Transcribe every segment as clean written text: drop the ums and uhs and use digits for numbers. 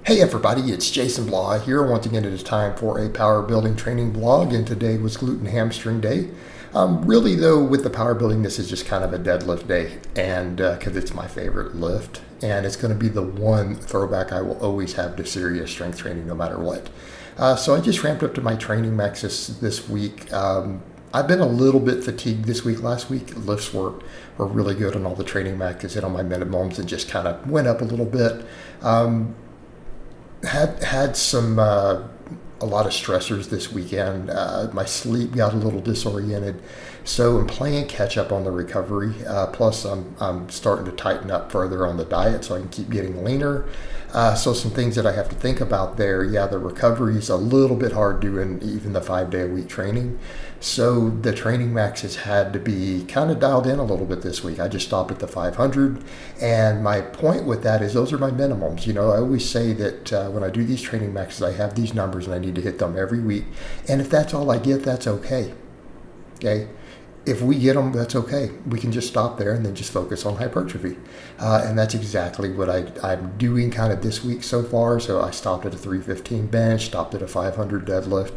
Hey everybody, it's Jason Blaha here. Once again, it is time for a power building training vlog, and today was glute and hamstring day. Really though, with the power building, this is just kind of a deadlift day, and because it's my favorite lift, and it's going to be the one throwback I will always have to serious strength training no matter what. So I just ramped up to my training max this week. I've been a little bit fatigued this week. Last week, lifts were really good on all the training maxes, hit on my minimums, and just kind of went up a little bit. Had some a lot of stressors this weekend. My sleep got a little disoriented, so I'm playing catch up on the recovery. Plus, I'm starting to tighten up further on the diet so I can keep getting leaner. So some things that I have to think about there. Yeah, the recovery is a little bit hard doing even the 5-day-a-week training. So the training max has had to be kind of dialed in a little bit this week. I just stopped at the 500, and my point with that is those are my minimums. You know, I always say that when I do these training maxes, I have these numbers and I need to hit them every week. And if that's all I get, that's okay. Okay. If we get them, that's okay. We can just stop there and then just focus on hypertrophy. And that's exactly what I'm doing kind of this week so far. So I stopped at a 315 bench, stopped at a 500 deadlift.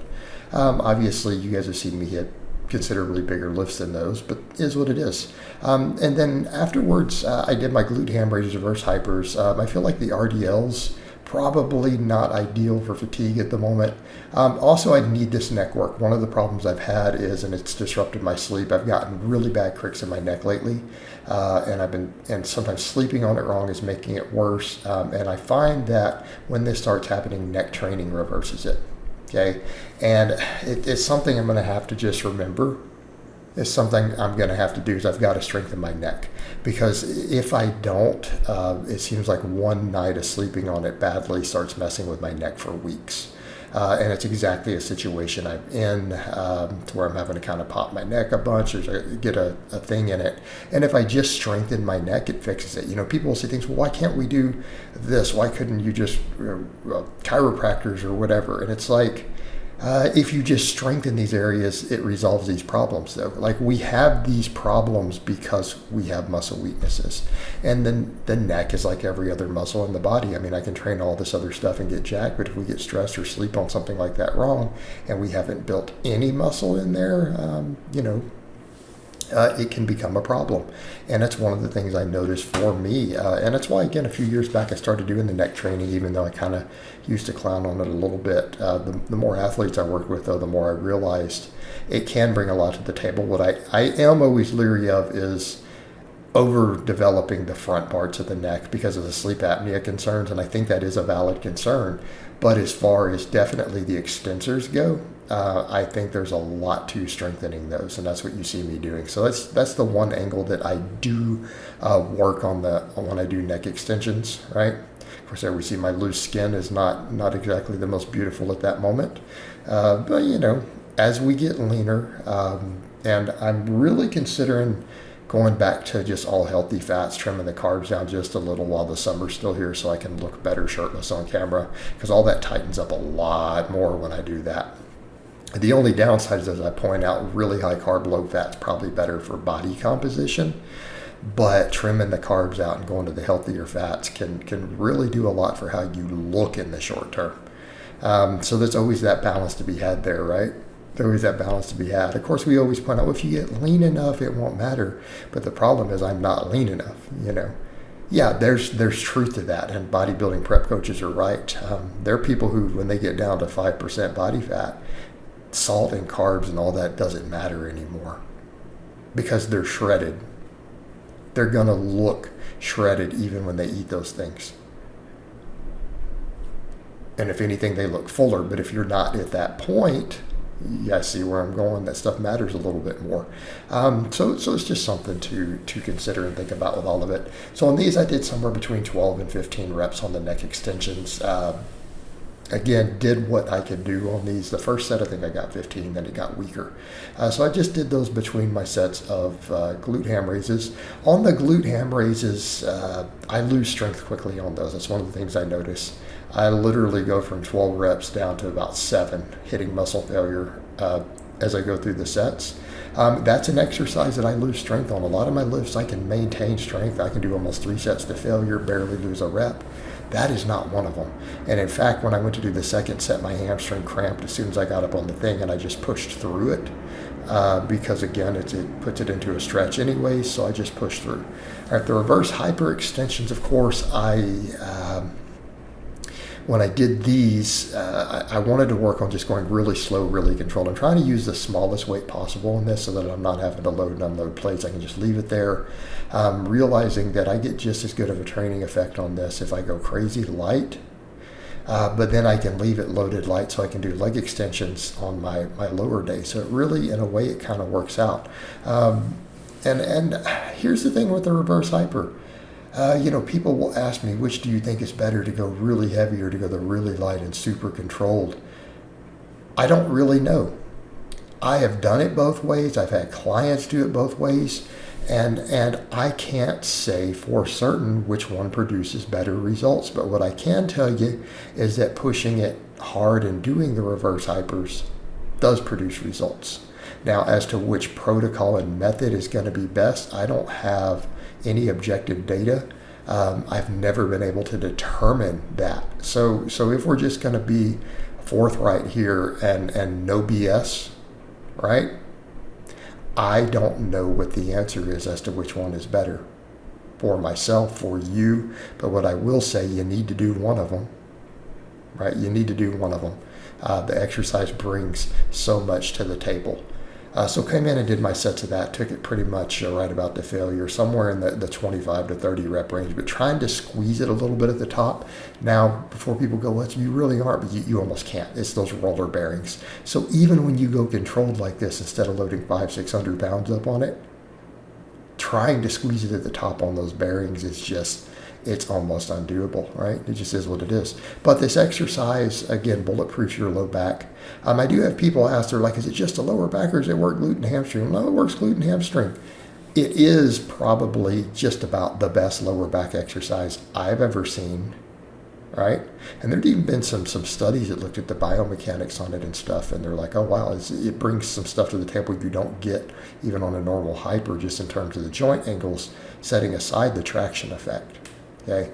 Obviously, you guys have seen me hit considerably bigger lifts than those, but it is what it is. And then afterwards, I did my glute ham raises, reverse hypers. I feel like the RDLs probably not ideal for fatigue at the moment. Also, I need this neck work. One of the problems I've had is, and it's disrupted my sleep, I've gotten really bad cricks in my neck lately, and sometimes sleeping on it wrong is making it worse. And I find that when this starts happening, neck training reverses it. Okay, and it's something I'm going to have to just remember. It's something I'm going to have to do is I've got to strengthen my neck, because if I don't, it seems like one night of sleeping on it badly starts messing with my neck for weeks. And it's exactly a situation I'm in, to where I'm having to kind of pop my neck a bunch or get a thing in it. And if I just strengthen my neck, it fixes it. You know, people will say things, well, why can't we do this? Why couldn't you just, chiropractors or whatever? And it's like, if you just strengthen these areas, it resolves these problems though. Like, we have these problems because we have muscle weaknesses. And then the neck is like every other muscle in the body. I mean, I can train all this other stuff and get jacked, but if we get stressed or sleep on something like that wrong, and we haven't built any muscle in there, it can become a problem. And that's one of the things I noticed for me. And that's why, again, a few years back, I started doing the neck training, even though I kind of used to clown on it a little bit. The more athletes I worked with, though, the more I realized it can bring a lot to the table. What I am always leery of is overdeveloping the front parts of the neck because of the sleep apnea concerns. And I think that is a valid concern. But as far as definitely the extensors go, I think there's a lot to strengthening those, and that's what you see me doing. So that's the one angle that I do work on when I do neck extensions, right? Of course, there we see my loose skin is not exactly the most beautiful at that moment, but you know, as we get leaner, and I'm really considering going back to just all healthy fats, trimming the carbs down just a little while the summer's still here so I can look better shirtless on camera, because all that tightens up a lot more when I do that. The only downside is, as I point out, really high carb, low fat's probably better for body composition, but trimming the carbs out and going to the healthier fats can really do a lot for how you look in the short term. So there's always that balance to be had there, right? There's always that balance to be had. Of course, we always point out, well, if you get lean enough, it won't matter. But the problem is I'm not lean enough, you know. Yeah, there's truth to that, and bodybuilding prep coaches are right. There are people who, when they get down to 5% body fat, salt and carbs and all that doesn't matter anymore because they're shredded. They're going to look shredded even when they eat those things. And if anything, they look fuller. But if you're not at that point, you guys see where I'm going, that stuff matters a little bit more. So it's just something to consider and think about with all of it. So on these, I did somewhere between 12 and 15 reps on the neck extensions. Again, did what I could do on these. The first set, I think I got 15, then it got weaker. So I just did those between my sets of glute ham raises. On the glute ham raises, I lose strength quickly on those. That's one of the things I notice. I literally go from 12 reps down to about 7, hitting muscle failure as I go through the sets. That's an exercise that I lose strength on. A lot of my lifts, I can maintain strength. I can do almost 3 sets to failure, barely lose a rep. That is not one of them. And in fact, when I went to do the second set, my hamstring cramped as soon as I got up on the thing, and I just pushed through it because, again, it puts it into a stretch anyway, so I just pushed through. All right, the reverse hyperextensions, of course, when I did these, I wanted to work on just going really slow, really controlled. I'm trying to use the smallest weight possible in this so that I'm not having to load and unload plates. I can just leave it there, realizing that I get just as good of a training effect on this if I go crazy light. But then I can leave it loaded light so I can do leg extensions on my lower day. So it really, in a way, it kind of works out. And here's the thing with the reverse hyper. People will ask me, which do you think is better, to go really heavy or to go the really light and super controlled? I don't really know. I have done it both ways. I've had clients do it both ways. And I can't say for certain which one produces better results. But what I can tell you is that pushing it hard and doing the reverse hypers does produce results. Now, as to which protocol and method is going to be best, I don't have any objective data. I've never been able to determine that. So if we're just going to be forthright here and no BS, right? I don't know what the answer is as to which one is better for myself, for you. But what I will say, you need to do one of them, right? You need to do one of them. The exercise brings so much to the table. So came in and did my sets of that, took it pretty much right about to failure, somewhere in the 25 to 30 rep range, but trying to squeeze it a little bit at the top. Now, before people go, well, you really aren't, but you almost can't. It's those roller bearings. So even when you go controlled like this, instead of loading 500-600 pounds up on it, trying to squeeze it at the top on those bearings is just, it's almost undoable, right? It just is what it is. But this exercise, again, bulletproofs your low back. I do have people ask, they're like, is it just a lower back or does it work glute and hamstring? No, it works glute and hamstring. It is probably just about the best lower back exercise I've ever seen, right? And there'd even been some studies that looked at the biomechanics on it and stuff, and they're like, oh, wow, it brings some stuff to the table you don't get even on a normal hyper, just in terms of the joint angles, setting aside the traction effect. Okay,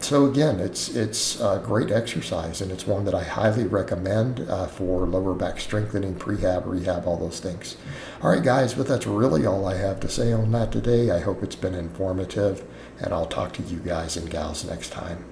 so again, it's a great exercise, and it's one that I highly recommend for lower back strengthening, prehab, rehab, all those things. All right, guys, but that's really all I have to say on that today. I hope it's been informative, and I'll talk to you guys and gals next time.